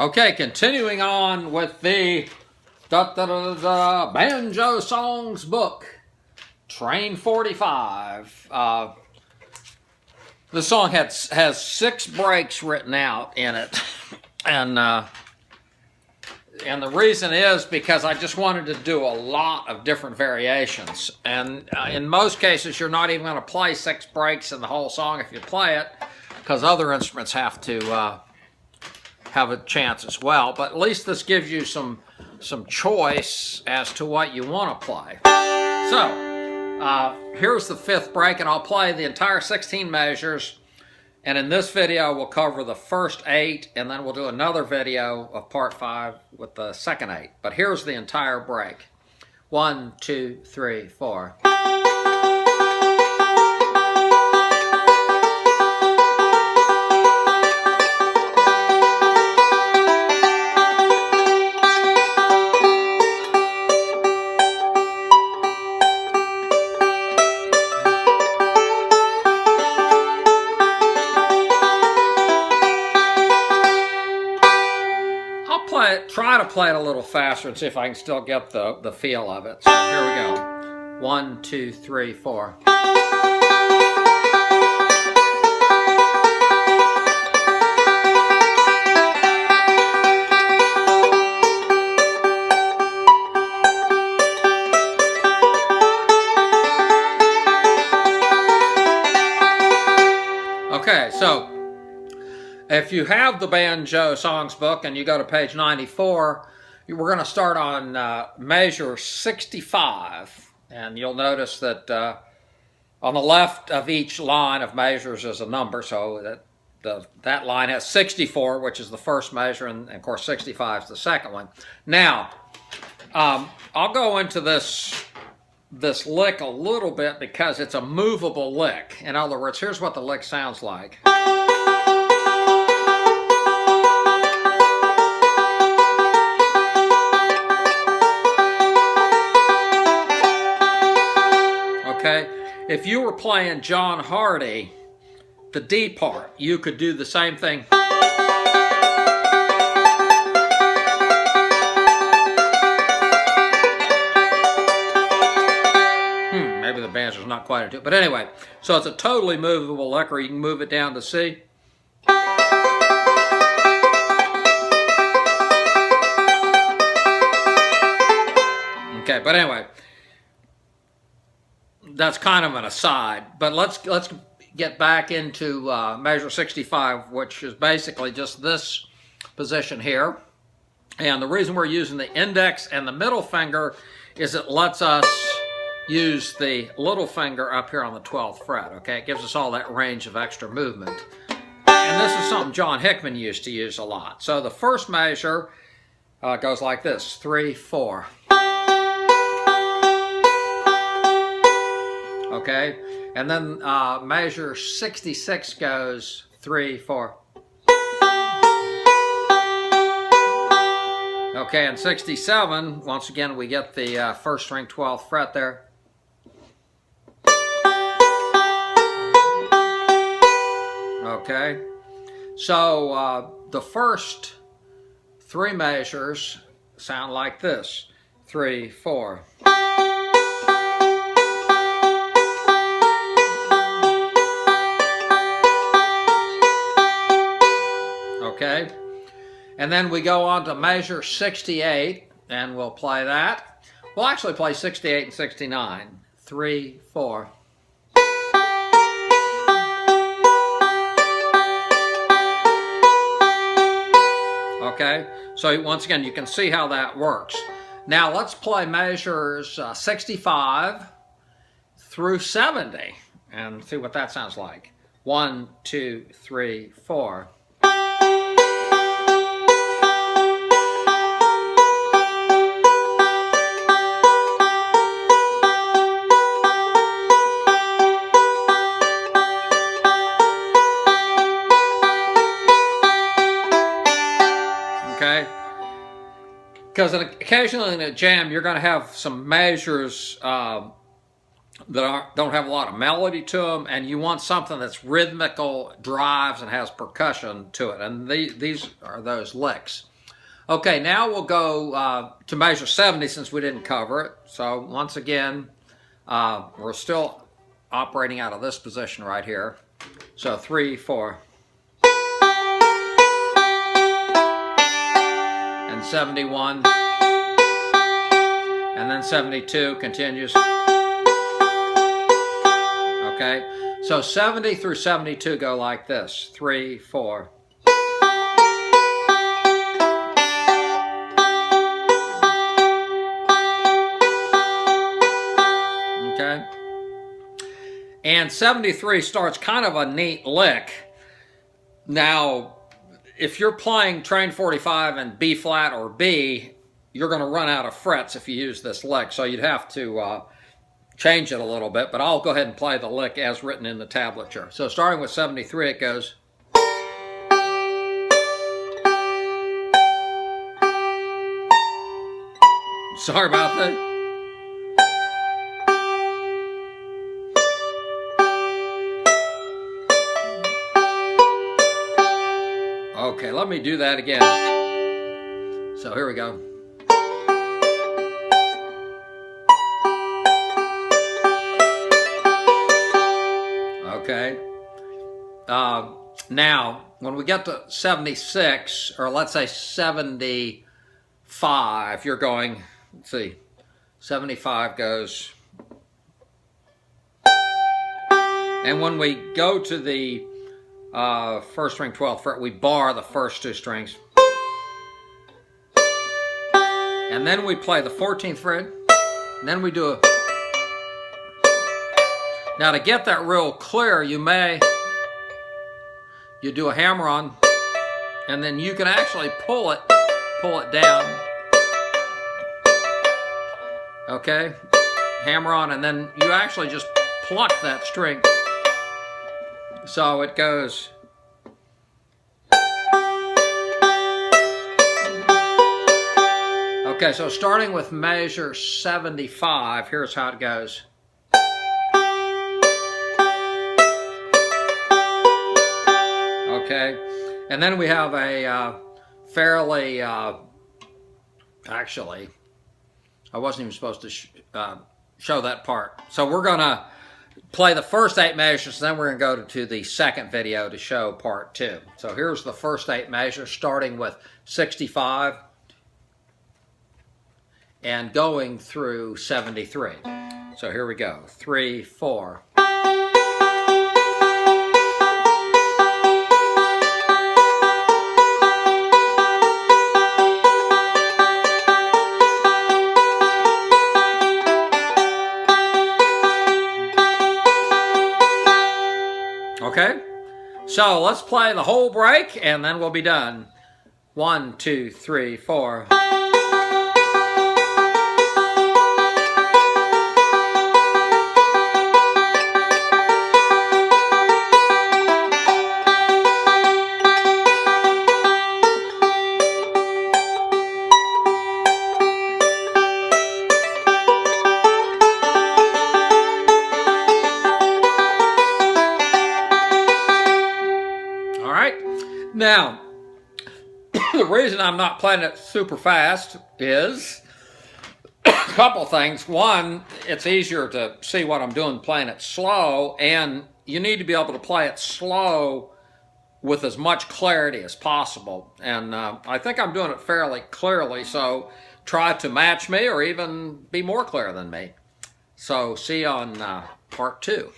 Okay, continuing on with the Banjo Songs book, Train 45. The song has 6 breaks written out in it, and the reason is because I just wanted to do a lot of different variations. And in most cases, you're not even going to play 6 breaks in the whole song if you play it, because other instruments have to have a chance as well. But at least this gives you some choice as to what you want to play. So here's the 5th break, and I'll play the entire 16 measures. And in this video, we'll cover the first 8, and then we'll do another video of part 5 with the second 8. But here's the entire break. 1, 2, 3, 4. Try to play it a little faster and see if I can still get the feel of it. So here we go. 1, 2, 3, 4. Okay, so if you have the Banjo Songs book and you go to page 94, we're going to start on measure 65. And you'll notice that on the left of each line of measures is a number. So that line has 64, which is the first measure, and of course 65 is the second one. Now, I'll go into this lick a little bit because it's a movable lick. In other words, here's what the lick sounds like. Okay, if you were playing John Hardy, the D part, you could do the same thing. Maybe the banjo's not quite into it, but anyway, so it's a totally movable lick, or you can move it down to C. Okay, but anyway, that's kind of an aside, but let's get back into measure 65, which is basically just this position here. And the reason we're using the index and the middle finger is it lets us use the little finger up here on the 12th fret. Okay, it gives us all that range of extra movement. And this is something John Hickman used to use a lot. So the first measure goes like this: 3, 4. Okay, and then measure 66 goes 3, 4. Okay, and 67, once again, we get the first string 12th fret there. Okay, so the first 3 measures sound like this: 3, 4. Okay, and then we go on to measure 68, and we'll play that. We'll actually play 68 and 69. 3, 4. Okay, so once again, you can see how that works. Now let's play measures 65 through 70 and see what that sounds like. 1, 2, 3, 4. Okay, because occasionally in a jam you're going to have some measures that don't have a lot of melody to them, and you want something that's rhythmical, drives, and has percussion to it. And these are those licks. Okay, now we'll go to measure 70 since we didn't cover it. So once again, we're still operating out of this position right here. So 3, 4. And 71. And then 72 continues. Okay, so 70 through 72 go like this. 3, 4. Okay, and 73 starts kind of a neat lick. Now, if you're playing Train 45 in B flat or B, you're going to run out of frets if you use this lick, so you'd have to change it a little bit, but I'll go ahead and play the lick as written in the tablature. So starting with 73, it goes. Sorry about that. Okay, let me do that again. So here we go. Okay. Now, when we get to 76, or let's say 75, you're going, let's see, 75 goes. And when we go to the first string 12th fret, we bar the first two strings. And then we play the 14th fret. And then we do a... Now to get that real clear, you do a hammer on, and then you can actually pull it down. Okay? Hammer on, and then you actually just pluck that string. So it goes. Okay, so starting with measure 75, here's how it goes. Okay, and then we have a fairly, actually, I wasn't even supposed to show that part. So we're going to play the first 8 measures, then we're going to go to the second video to show part 2. So here's the first 8 measures, starting with 65 and going through 73. So here we go. 3, 4. Okay, so let's play the whole break and then we'll be done. 1, 2, 3, 4. Now, the reason I'm not playing it super fast is a couple things. One, it's easier to see what I'm doing playing it slow, and you need to be able to play it slow with as much clarity as possible. And I think I'm doing it fairly clearly, so try to match me or even be more clear than me. So see you on part 2.